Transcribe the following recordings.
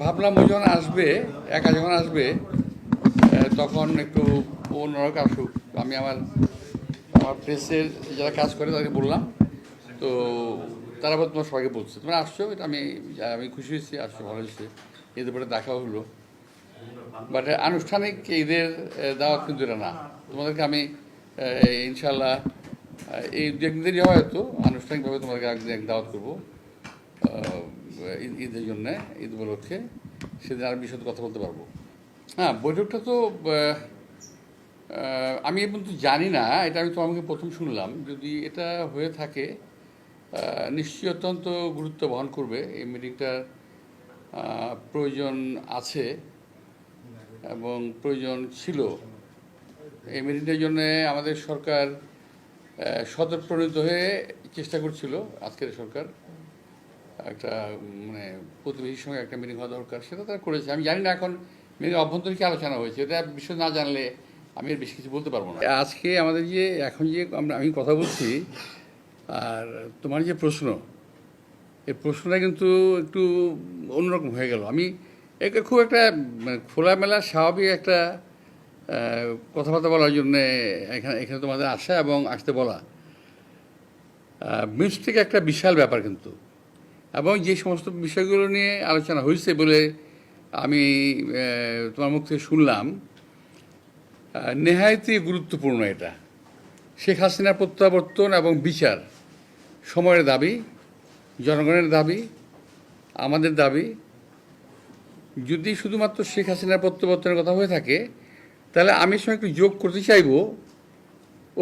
ভাবলাম ও যখন আসবে, একা যখন আসবে তখন একটু অন্যরকম আসুক। আমি আমার আমার প্রেসের যারা কাজ করে তাদেরকে বললাম, তো তারা আবার তোমার সবাইকে বলছে তোমরা আসছো, এটা আমি আমি খুশি হয়েছি, আসছো ভালো হয়েছে, এদের পরে দেখাও হলো। বাট আনুষ্ঠানিক ঈদের দাওয়াত কিন্তু এটা না। তোমাদেরকে আমি ইনশাল্লাহ এই দু একদিন দেরি হয়, হয়তো আনুষ্ঠানিকভাবে তোমাদেরকে একদিন দাওয়াত করবো ঈদের জন্যে, ঈদ উপলক্ষে। সেদিন আর বিশদ কথা বলতে পারবো। হ্যাঁ, বৈঠকটা তো আমি এখন তো জানি না, এটা আমি তোমাকে প্রথম শুনলাম। যদি এটা হয়ে থাকে নিশ্চয়ই অত্যন্ত গুরুত্ব বহন করবে। এই মিটিংটার প্রয়োজন আছে এবং প্রয়োজন ছিল। এই মিটিংটার জন্য আমাদের সরকার স্বতঃপ্রণীত হয়ে চেষ্টা করছিল। আজকের সরকার একটা মানে প্রতিবেশীর সঙ্গে একটা মিটিং হওয়া দরকার, সেটা তারা করেছে। আমি জানি না এখন মিটিং অভ্যন্তরীণ কি আলোচনা হয়েছে, এটা বিষয় না জানলে আমি এর বেশি কিছু বলতে পারবো না। আজকে আমাদের যে এখন যে আমি কথা বলছি আর তোমার যে প্রশ্ন, এই প্রশ্নটা কিন্তু একটু অন্যরকম হয়ে গেল। আমি একে খুব একটা মানে খোলামেলা স্বাভাবিক একটা কথাবার্তা বলার জন্যে এখানে এখানে তোমাদের আসা এবং আসতে বলা মিউজিক একটা বিশাল ব্যাপার কিন্তু। এবং যে সমস্ত বিষয়গুলো নিয়ে আলোচনা হয়েছে বলে আমি তোমার মুখ থেকে শুনলাম, নেহায়তই গুরুত্বপূর্ণ এটা। শেখ হাসিনার প্রত্যাবর্তন এবং বিচার সময়ের দাবি, জনগণের দাবি, আমাদের দাবি। যদি শুধুমাত্র শেখ হাসিনার প্রত্যাবর্তনের কথা হয়ে থাকে, তাহলে আমি সঙ্গে একটু যোগ করতে চাইব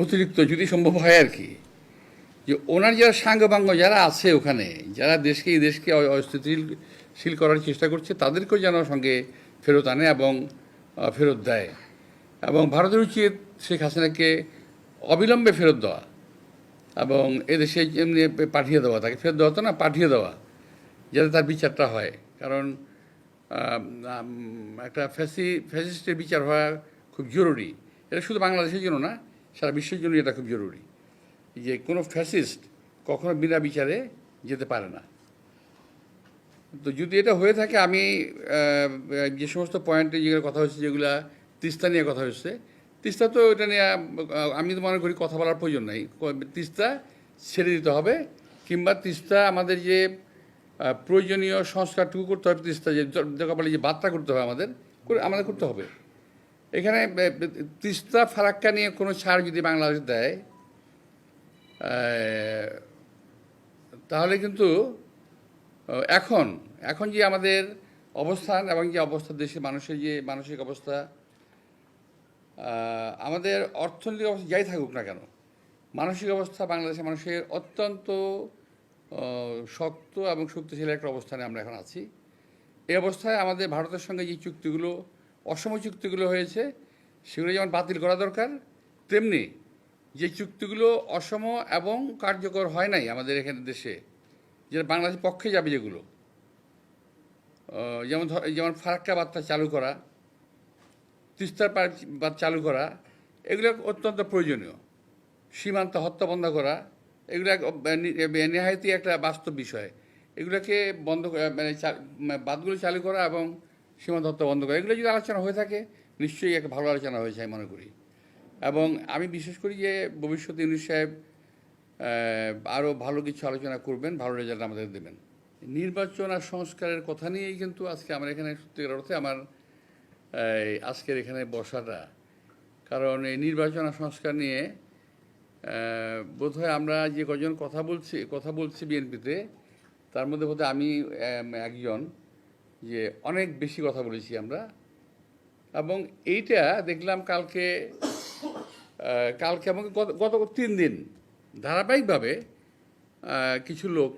অতিরিক্ত, যদি সম্ভব হয় আর কি, যে ওনার যারা সাঙ্গপাঙ্গ যারা আছে ওখানে, যারা এই দেশকে অস্থিতিশীল করার চেষ্টা করছে, তাদেরকেও যেন সঙ্গে ফেরত আনে এবং ফেরত দেয়। এবং ভারতের উচিত শেখ হাসিনাকে অবিলম্বে ফেরত দেওয়া এবং এদেশে এমনি পাঠিয়ে দেওয়া, তাকে ফেরত দেওয়া তো না, পাঠিয়ে দেওয়া, যাতে তার বিচারটা হয়। কারণ একটা ফ্যাসিস্টের বিচার হওয়া খুব জরুরি। এটা শুধু বাংলাদেশের জন্য না, সারা বিশ্বের জন্য এটা খুব জরুরি, যে কোনো ফ্যাসিস্ট কখনো বিনা বিচারে যেতে পারে না। তো যদি এটা হয়ে থাকে, আমি যে সমস্ত পয়েন্টে যেগুলো কথা হচ্ছে, যেগুলো তিস্তা নিয়ে কথা হচ্ছে, তিস্তা তো এটা নিয়ে আমি তো মনে করি কথা বলার প্রয়োজন নাই। তিস্তা ছেড়ে দিতে হবে, কিংবা তিস্তা আমাদের যে প্রয়োজনীয় সংস্কারটুকু করতে হবে, তিস্তা যে দরকার যে বার্তা করতে হবে আমাদের করতে হবে। এখানে তিস্তা ফারাক্কা নিয়ে কোনো ছাড় যদি বাংলাদেশ দেয়, তাহলে কিন্তু এখন এখন যে আমাদের অবস্থান এবং যে অবস্থা, দেশের মানুষের যে মানসিক অবস্থা, আমাদের অর্থনৈতিক অবস্থা যাই থাকুক না কেন, মানসিক অবস্থা বাংলাদেশের মানুষের অত্যন্ত শক্ত এবং শক্তিশালী একটা অবস্থানে আমরা এখন আছি। এই অবস্থায় আমাদের ভারতের সঙ্গে যে চুক্তিগুলো, অসম চুক্তিগুলো হয়েছে, সেগুলো যেমন বাতিল করা দরকার, তেমনি যে চুক্তিগুলো অসম এবং কার্যকর হয় নাই আমাদের এখানে দেশে, যেটা বাংলাদেশের পক্ষে যাবে, যেগুলো যেমন যেমন ফারাক্কা বার্তা চালু করা, তিস্তার বাদ চালু করা, এগুলো অত্যন্ত প্রয়োজনীয়। সীমান্ত হত্যা বন্ধ করা, এগুলো নেহায়তই একটা বাস্তব বিষয়। এগুলোকে বন্ধ মানে বাদগুলো চালু করা এবং সীমান্ত হত্যা বন্ধ করা, এগুলো যদি আলোচনা হয়ে থাকে, নিশ্চয়ই একটা ভালো আলোচনা হয়েছে আমি মনে করি। এবং আমি বিশেষ করি যে ভবিষ্যতে ইউনূস সাহেব আরও ভালো কিছু আলোচনা করবেন, ভালো রেজাল্ট আমাদের দেবেন। নির্বাচন আর সংস্কারের কথা নিয়েই কিন্তু আজকে আমার এখানে সত্যিকার অর্থে আমার আজকের এখানে বসাটা। কারণ এই নির্বাচন আর সংস্কার নিয়ে বোধহয় আমরা যে কজন কথা বলছি বিএনপিতে, তার মধ্যে বোধহয় আমি একজন, যে অনেক বেশি কথা বলেছি আমরা। এবং এইটা দেখলাম কালকে এবং গত 3 দিন ধারাবাহিকভাবে কিছু লোক,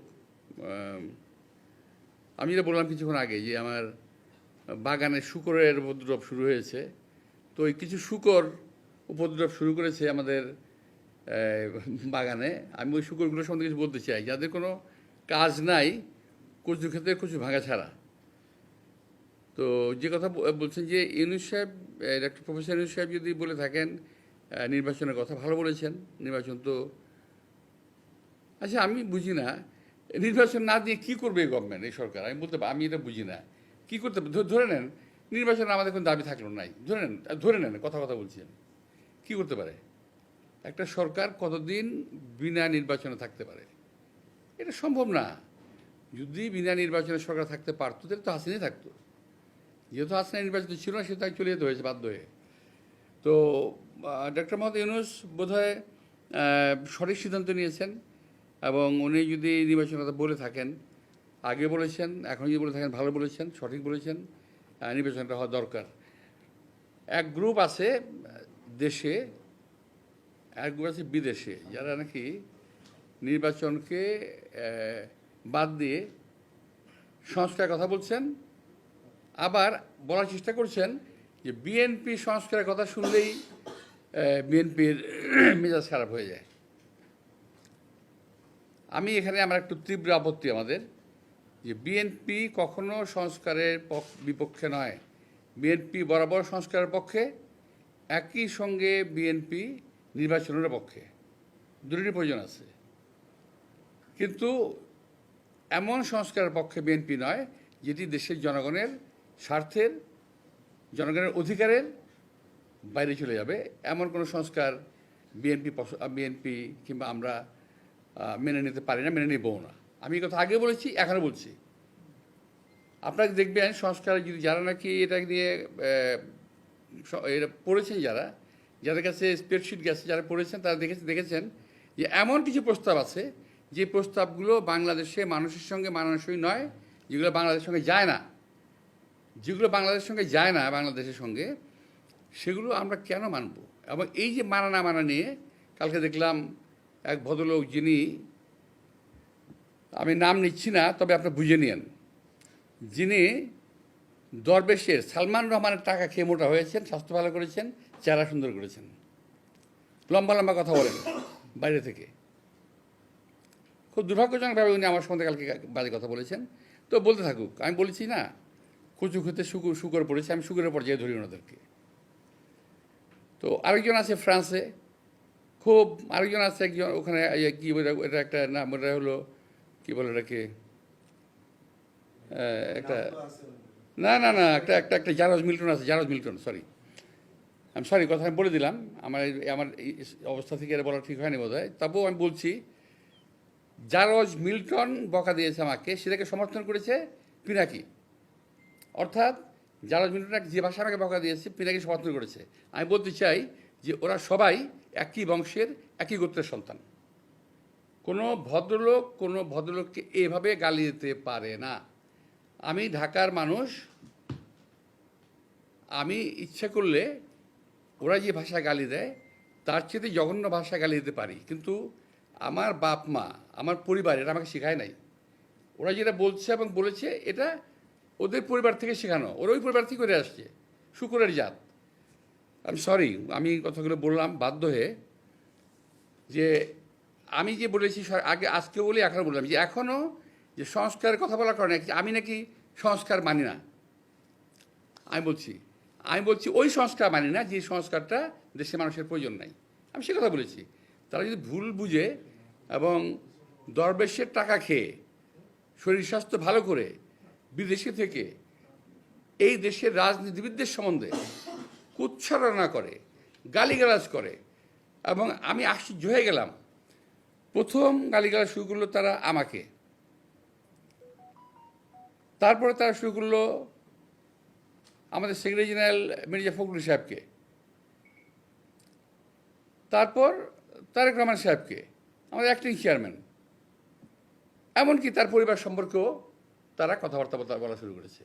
আমি যেটা বললাম কিছুক্ষণ আগে, যে আমার বাগানে শূকরের উপদ্রব শুরু হয়েছে। তো ওই কিছু শূকর উপদ্রব শুরু করেছে আমাদের বাগানে। আমি ওই শূকরগুলোর সম্বন্ধে কিছু বলতে চাই, যাদের কোনো কাজ নাই কচু ক্ষেত্রে কচু ভাঙা ছাড়া। তো যে কথা বলছেন যে ইউনূস সাহেব, ডক্টর প্রফেসর ইউনূস সাহেব যদি বলে থাকেন নির্বাচনের কথা, ভালো বলেছেন। নির্বাচন তো আচ্ছা, আমি বুঝি না নির্বাচন না দিয়ে কী করবে এই গভর্নমেন্ট, এই সরকার। আমি এটা বুঝি না। কী করতে পারে? ধরে নেন নির্বাচনে আমাদের কোনো দাবি থাকলো নাই, ধরে নেন কথা বলছি আমি, কী করতে পারে? একটা সরকার কতদিন বিনা নির্বাচনে থাকতে পারে? এটা সম্ভব না। যদি বিনা নির্বাচনে সরকার থাকতে পারতো তাহলে তো হাসিনাই থাকতো। যেহেতু হাসিনা নির্বাচিত ছিল না, সে তাই চলে যেতে হয়েছে বাধ্য হয়ে। তো ডক্টর মোহাম্মদ ইউনূস বোধহয় সঠিক সিদ্ধান্ত নিয়েছেন, এবং উনি যদি নির্বাচনের কথা বলে থাকেন, আগে বলেছেন, এখন যদি বলে থাকেন, ভালো বলেছেন, সঠিক বলেছেন, নির্বাচনটা হওয়া দরকার। এক গ্রুপ আছে দেশে, এক গ্রুপ আছে বিদেশে, যারা নাকি নির্বাচনকে বাদ দিয়ে সংস্কারের কথা বলছেন, আবার বলার চেষ্টা করছেন যে বিএনপি সংস্কারের কথা শুনলেই বিএনপির মেজাজ খারাপ হয়ে যায়। আমি এখানে আমার একটু তীব্র আপত্তি আমাদের, যে বিএনপি কখনো সংস্কারের বিপক্ষে নয়। বিএনপি বরাবর সংস্কারের পক্ষে, একই সঙ্গে বিএনপি নির্বাচনের পক্ষে, দুটোরই প্রয়োজন আছে। কিন্তু এমন সংস্কারের পক্ষে বিএনপি নয় যেটি দেশের জনগণের স্বার্থের, জনগণের অধিকারের বাইরে চলে যাবে, এমন কোনো সংস্কার বিএনপি কিংবা আমরা মেনে নিতে পারি না, মেনে নেবও না। আমি এই কথা আগে বলেছি, এখনও বলছি। আপনারা দেখবেন সংস্কার যদি যারা নাকি এটা নিয়ে এটা পড়েছেন, যাদের কাছে স্প্রেডশিট গেছে, যারা পড়েছেন তারা দেখেছেন যে এমন কিছু প্রস্তাব আছে যে প্রস্তাবগুলো বাংলাদেশে মানুষের সঙ্গে মানানসই নয়, যেগুলো বাংলাদেশের সঙ্গে যায় না, বাংলাদেশের সঙ্গে, সেগুলো আমরা কেন মানব? এবং এই যে মানা না মানা নিয়ে কালকে দেখলাম এক ভদ্রলোক, যিনি, আমি নাম নিচ্ছি না, তবে আপনি বুঝে নিন, যিনি দরবেশের সালমান রহমানের টাকা খেয়ে মোটা হয়েছেন, স্বাস্থ্য ভালো করেছেন, চেহারা সুন্দর করেছেন, লম্বা লম্বা কথা বলেন বাইরে থেকে। খুব দুর্ভাগ্যজনকভাবে উনি আমার সম্বন্ধে কালকে বাজে কথা বলেছেন। তো বলতে থাকুক, আমি বলেছি না, কচু খেতে শুকর পড়েছে, আমি শুকরের পর্যায়ে ধরি ওনাদেরকে। তো আরেকজন আছে ফ্রান্সে, আরেকজন আছে একজন ওখানে, কী বলে এটা, একটা নাম, ওটা হলো কী বলে এটাকে, একটা না একটা জারজ মিল্টন, সরি কথা আমি বলে দিলাম, আমার এই অবস্থা থেকে এটা বলা ঠিক হয়নি বোধ হয়। তবুও আমি বলছি, জারজ মিল্টন বকা দিয়েছে আমাকে, সেটাকে সমর্থন করেছে পিনাকি। অর্থাৎ জারজ মিল্টন যে ভাষা আমাকে বকা দিয়েছে, পিনাকি সমর্থন করেছে। আমি বলতে চাই যে ওরা সবাই একই বংশের, একই গোত্রের সন্তান। কোনো ভদ্রলোককে এভাবে গালি দিতে পারে না। আমি ঢাকার মানুষ, আমি ইচ্ছে করলে ওরা যে ভাষা গালি দেয় তার চেয়ে জঘন্য ভাষা গালি দিতে পারি, কিন্তু আমার বাপ মা, আমার পরিবার এটা আমাকে শেখায় নাই। ওরা যেটা বলছে এবং বলেছে, এটা ওদের পরিবার থেকে শেখানো, ওরা ওই পরিবার থেকে করে আসছে, শুকরের জাত। আমি সরি, আমি কথাগুলো বললাম বাধ্য হয়ে, যে আমি যে বলেছি আজকে বলি, এখনও বললাম যে এখনও যে সংস্কারের কথা বলার কারণে আমি নাকি সংস্কার মানি না। আমি বলছি ওই সংস্কার মানি না যে সংস্কারটা দেশের মানুষের প্রয়োজন নাই। আমি সে কথা বলেছি। তারা যদি ভুল বুঝে এবং দরবেশের টাকা খেয়ে শরীর স্বাস্থ্য ভালো করে বিদেশে থেকে এই দেশের রাজনীতিবিদদের সম্বন্ধে কুৎসারণা করে, গালিগালাজ করে, এবং আমি আশ্চর্য হয়ে গেলাম, প্রথম গালিগালাজ শুরু করলো তারা আমাকে, তারপরে তারা শুরু করলো আমাদের সেক্রেটারি জেনারেল মির্জা ফখরুল সাহেবকে, তারপর তারেক রহমান সাহেবকে, আমাদের অ্যাক্টিং চেয়ারম্যান, এমনকি তার পরিবার সম্পর্কেও তারা কথাবার্তা বলা শুরু করেছে।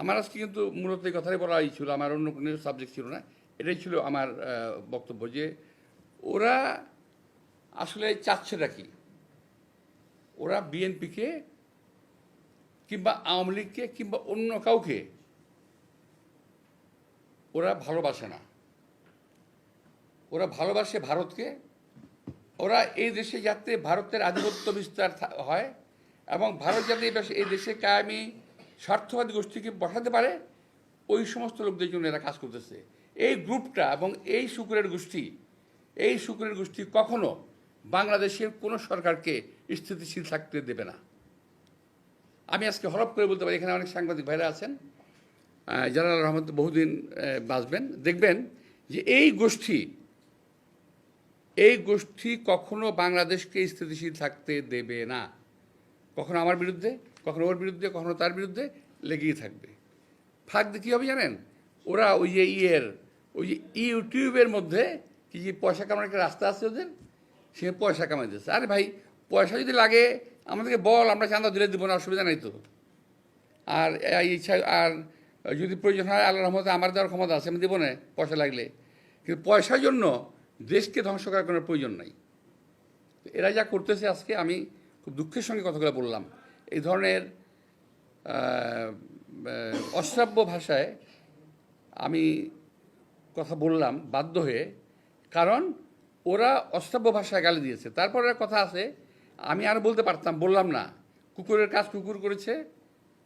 আমার আজকে কিন্তু মূলত এই কথাই বলাই ছিল, আমার অন্য কোনো সাবজেক্ট ছিল না। এটাই ছিল আমার বক্তব্য, যে ওরা আসলে চাচ্ছেটা কি? ওরা বিএনপিকে কিংবা আওয়ামী লীগকে কিংবা অন্য কাউকে ওরা ভালোবাসে না, ওরা ভালোবাসে ভারতকে। ওরা এই দেশে যাতে ভারতের আধিপত্য বিস্তার হয় এবং ভারত যাতে এই দেশে কায়েমি স্বার্থবাদী গোষ্ঠীকে বসাতে পারে, ওই সমস্ত লোকদের জন্য এরা কাজ করতেছে। এই গ্রুপটা এবং এই শুকুরের গোষ্ঠী কখনো বাংলাদেশের কোনো সরকারকে স্থিতিশীল থাকতে দেবে না। আমি আজকে হরপ করে বলতে পারি, এখানে অনেক সাংবাদিক ভাইরা আছেন যারা আল্লাহর রহমতে বহুদিন বাঁচবেন, দেখবেন যে এই গোষ্ঠী কখনো বাংলাদেশকে স্থিতিশীল থাকতে দেবে না। কখনো আমার বিরুদ্ধে, কখনো ওর বিরুদ্ধে, কখনো তার বিরুদ্ধে লেগেই থাকবে। ফাঁক দিয়ে কী হবে জানেন? ওরা ওই যে ইউটিউবের মধ্যে কি যে পয়সা কামানোর একটা রাস্তা আছে ওদের, সে পয়সা কামাইতেছে। আরে ভাই, পয়সা যদি লাগে আমাদেরকে বল, আমরা চাঁদা দিলে দেবো না, অসুবিধা নাই তো। আর ইচ্ছা, আর যদি প্রয়োজন হয় আল্লাহর রহমতে আমার দেওয়ার ক্ষমতা আছে, আমি দেবো না পয়সা লাগলে। কিন্তু পয়সার জন্য দেশকে ধ্বংস করার কোনো প্রয়োজন নাই। এরা যা করতেছে, আজকে আমি খুব দুঃখের সঙ্গে কথাগুলো বললাম, এই ধরনের অশ্রাব্য ভাষায় আমি কথা বললাম বাধ্য হয়ে, কারণ ওরা অশ্রাব্য ভাষায় গালি দিয়েছে। তারপরে কথা আছে, আমি আর বলতে পারতাম, বললাম না। কুকুরের কাজ কুকুর করেছে,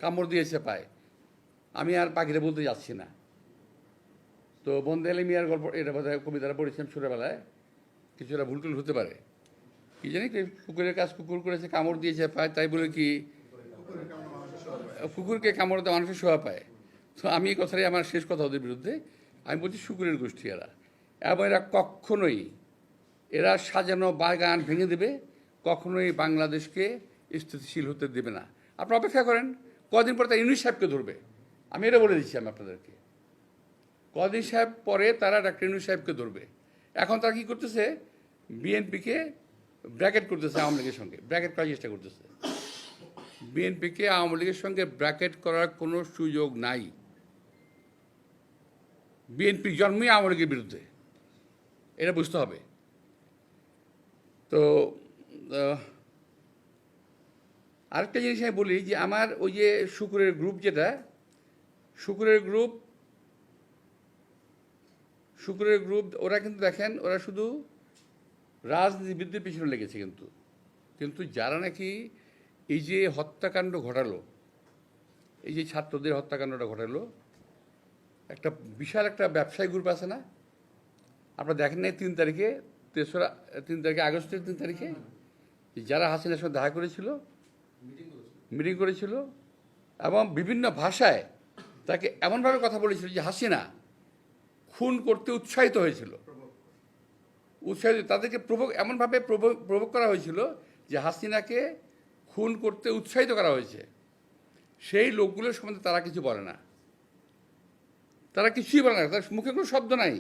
কামড় দিয়েছে পায়। আমি আর পাখিরে বলতে যাচ্ছি না। তো বন্দে আলী মিয়ার গল্প, এটা বোধহয় কবিতাটা পড়েছিলাম ছোটোবেলায়, কিছুটা ভুল টুল হতে পারে। কি জানি, কুকুরের কাজ কুকুর করেছে, কামড় দিয়েছে পায়, তাই বলে কি কুকুরকে কামড় দেওয়া মানুষের শোভা পায়? তো আমি এই কথাটাই আমার শেষ কথা ওদের বিরুদ্ধে। আমি বলছি শুকুরের গোষ্ঠী এরা, এবং এরা কখনোই, এরা সাজানো বাগান ভেঙে দেবে, কখনোই বাংলাদেশকে স্থিতিশীল হতে দেবে না। আপনারা অপেক্ষা করেন, কদিন পরে তারা ইউনূস সাহেবকে ধরবে। আমি এটা বলে দিচ্ছি আমি আপনাদেরকে, কদিন সাহেব পরে তারা ডাক্তার ইউনূস সাহেবকে ধরবে। এখন তারা কী করতেছে? বিএনপিকে ব্র্যাকেট করতেছে আওয়ামী লীগের সঙ্গে, ব্র্যাকেট করার চেষ্টা করতেছে। বিএনপিকে আওয়ামী লীগের সঙ্গে ব্র্যাকেট করার কোনো সুযোগ নাই। বিএনপি জন্মই আওয়ামী লীগের বিরুদ্ধে, এটা বুঝতে হবে। তো আরেকটা জিনিস আমি বলি, যে আমার ওই যে শুকুরের গ্রুপ, যেটা শুকুরের গ্রুপ, ওরা কিন্তু দেখেন, ওরা শুধু রাজনীতিবিদদের পিছনে লেগেছে। কিন্তু যারা নাকি এই যে হত্যাকাণ্ড ঘটালো, এই যে ছাত্রদের হত্যাকাণ্ডটা ঘটালো, একটা বিশাল একটা ব্যবসায়ী গ্রুপ আছে না? আপনারা দেখেন নাই 3 তারিখে, 3 তারিখে আগস্টের 3 তারিখে যারা হাসিনার সঙ্গে দেখা করেছিল, মিটিং করেছিল, এবং বিভিন্ন ভাষায় তাকে এমনভাবে কথা বলেছিল যে হাসিনা খুন করতে উৎসাহিত হয়েছিল। তাদেরকে এমনভাবে প্রভোগ করা হয়েছিল যে হাসিনাকে খুন করতে উৎসাহিত করা হয়েছে। সেই লোকগুলোর সম্বন্ধে তারা কিছু বলে না, তারা কিছুই বলে না, তার মুখে কোনো শব্দ নাই,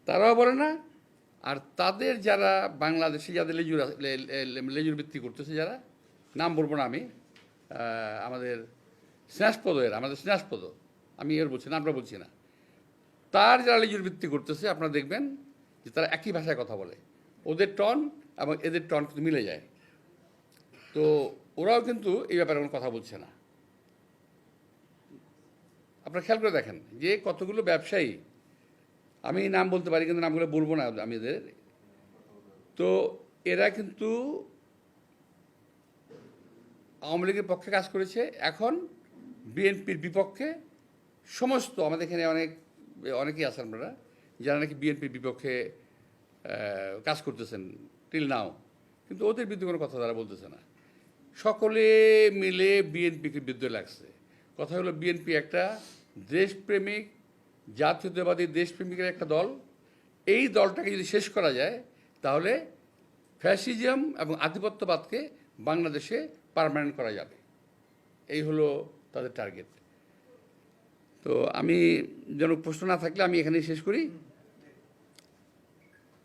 তারাও বলে না। আর তাদের যারা বাংলাদেশে যাদের লেজুর ভিত্তি করতেছে, যারা নাম বলবো না আমি, আমাদের স্নেহাসপদ, আমি এর বলছি না, আমরা বলছি না, তার যারা লেজুর ভিত্তি করতেছে, আপনারা দেখবেন যে তারা একই ভাষায় কথা বলে, ওদের টন এবং এদের টন কিন্তু মিলে যায়। তো ওরাও কিন্তু এই ব্যাপারে কোনো কথা বলছে না। আপনারা খেয়াল করে দেখেন যে কতগুলো ব্যবসায়ী, আমি নাম বলতে পারি কিন্তু নামগুলো বলবো না আমি এদের, তো এরা কিন্তু আওয়ামী লীগের পক্ষে কাজ করেছে, এখন বিএনপির বিপক্ষে সমস্ত, আমাদের এখানে অনেকেই আছেন আপনারা যারা নাকি বিএনপির বিপক্ষে কাজ করতেছেন টিল নাও, কিন্তু ওদের বিরুদ্ধে কোনো কথা তারা বলতেছে না। সকলে মিলে বিএনপিকে বিরুদ্ধে লাগছে। কথা হলো, বিএনপি একটা দেশপ্রেমিক, জাতীয়তাবাদী দেশপ্রেমিকের একটা দল। এই দলটাকে যদি শেষ করা যায়, তাহলে ফ্যাসিজম এবং আধিপত্যবাদকে বাংলাদেশে পার্মানেন্ট করা যাবে। এই হলো তাদের টার্গেট। তো আমি যেন প্রশ্ন না থাকলে আমি এখানেই শেষ করি।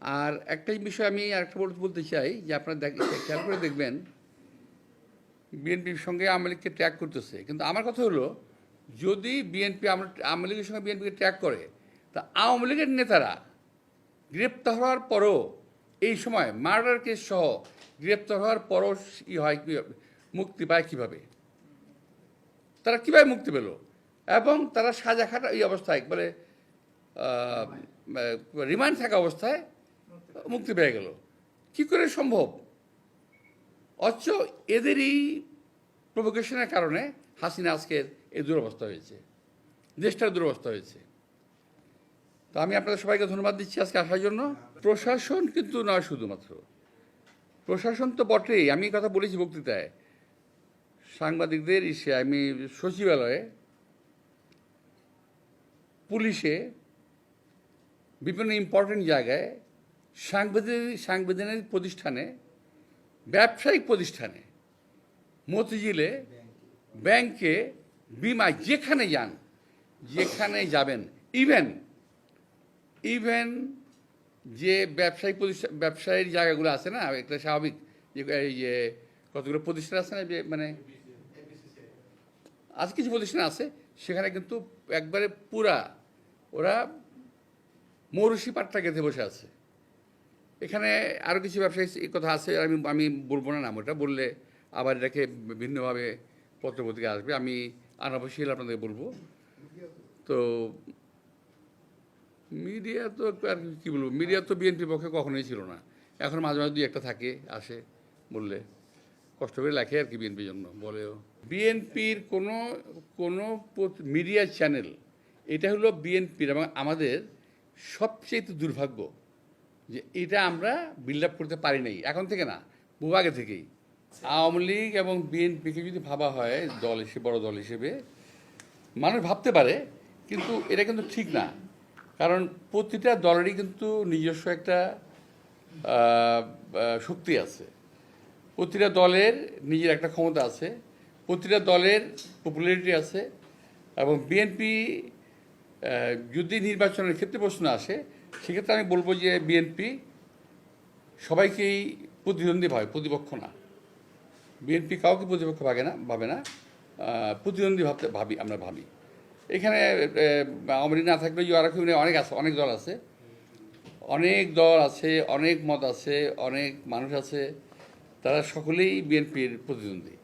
আর একটাই বিষয় আমি আরেকটা বলতে চাই, যে আপনারা খেয়াল করে দেখবেন, বিএনপির সঙ্গে আওয়ামী লীগকে ট্র্যাক করতেছে। কিন্তু আমার কথা হলো, যদি বিএনপি আওয়ামী লীগের সঙ্গে বিএনপিকে ট্র্যাক করে, তা আওয়ামী লীগের নেতারা গ্রেপ্তার হওয়ার পরও, এই সময় মার্ডার কেস সহ গ্রেপ্তার হওয়ার পরও হয় মুক্তি পায় কীভাবে? তারা কীভাবে মুক্তি পেল? এবং তারা সাজা খাটা এই অবস্থায়, বলে রিমান্ড থাকা অবস্থায় মুক্তি পেয়ে গেল, কী করে সম্ভব? অথচ এদেরই প্রভোকেশনের কারণে হাসিনা আজকের এই দুরবস্থা হয়েছে, দেশটার দুরবস্থা হয়েছে। তো আমি আপনাদের সবাইকে ধন্যবাদ দিচ্ছি আজকে আসার জন্য। প্রশাসন কিন্তু নয় শুধুমাত্র, প্রশাসন তো বটেই, আমি কথা বলেছি বক্তৃতায়, সাংবাদিকদের আমি সচিবালয়ে, পুলিশে, বিভিন্ন ইম্পর্টেন্ট জায়গায়, সাংবিধানিক প্রতিষ্ঠানে, ব্যবসায়িক প্রতিষ্ঠানে, মতিঝিলে, ব্যাংকে, বিমায়, যেখানে যান, যেখানে যাবেন, ইভেন যে ব্যবসায়ীর জায়গাগুলো আছে না, একটা স্বাভাবিক যে এই যে কতগুলো প্রতিষ্ঠান আছে না, যে মানে আজ কিছু প্রতিষ্ঠান আছে, সেখানে কিন্তু একবারে পুরা ওরা মৌরসি পাট্টা গেঁথে বসে আছে। এখানে আরও কিছু ব্যবসায়ী কথা আছে, আমি বলবো না নাম, ওটা বললে আবার এটাকে ভিন্নভাবে পত্রপত্রিকা আসবে, আমি আনাবশ্যিক আপনাদের বলবো। তো মিডিয়া তো আর কী বলবো, মিডিয়া তো বিএনপির পক্ষে কখনোই ছিল না, এখন মাঝে মাঝে দুই একটা থাকে, আসে, বললে কষ্ট করে লেখে আর কি, বিএনপির জন্য বলেও। বিএনপির কোনো মিডিয়া চ্যানেল, এটা হলো বিএনপির এবং আমাদের সবচেয়ে দুর্ভাগ্য যে এটা আমরা বিল্ড আপ করতে পারি নাই, এখন থেকে না, বহু আগে থেকেই। আওয়ামী লীগ এবং বিএনপিকে যদি ভাবা হয় দল হিসেবে, বড় দল হিসেবে মানুষ ভাবতে পারে, কিন্তু এটা কিন্তু ঠিক না। কারণ প্রতিটা দলেরই কিন্তু নিজস্ব একটা শক্তি আছে, প্রতিটা দলের নিজের একটা ক্ষমতা আছে, প্রতিটা দলের পপুলারিটি আছে। এবং বিএনপি যদি নির্বাচনের ক্ষেত্রে প্রশ্ন আসে, সেক্ষেত্রে আমি বলবো যে বিএনপি সবাইকেই প্রতিদ্বন্দ্বী ভাবে, প্রতিপক্ষ না। বিএনপি কাউকে প্রতিপক্ষ ভাবে না, প্রতিদ্বন্দ্বী আমরা ভাবি। এখানে আওয়ামী লীগ না থাকলেও ইউআরএফ অনেক দল আছে, অনেক মত আছে, অনেক মানুষ আছে, তারা সকলেই বিএনপির প্রতিদ্বন্দ্বী।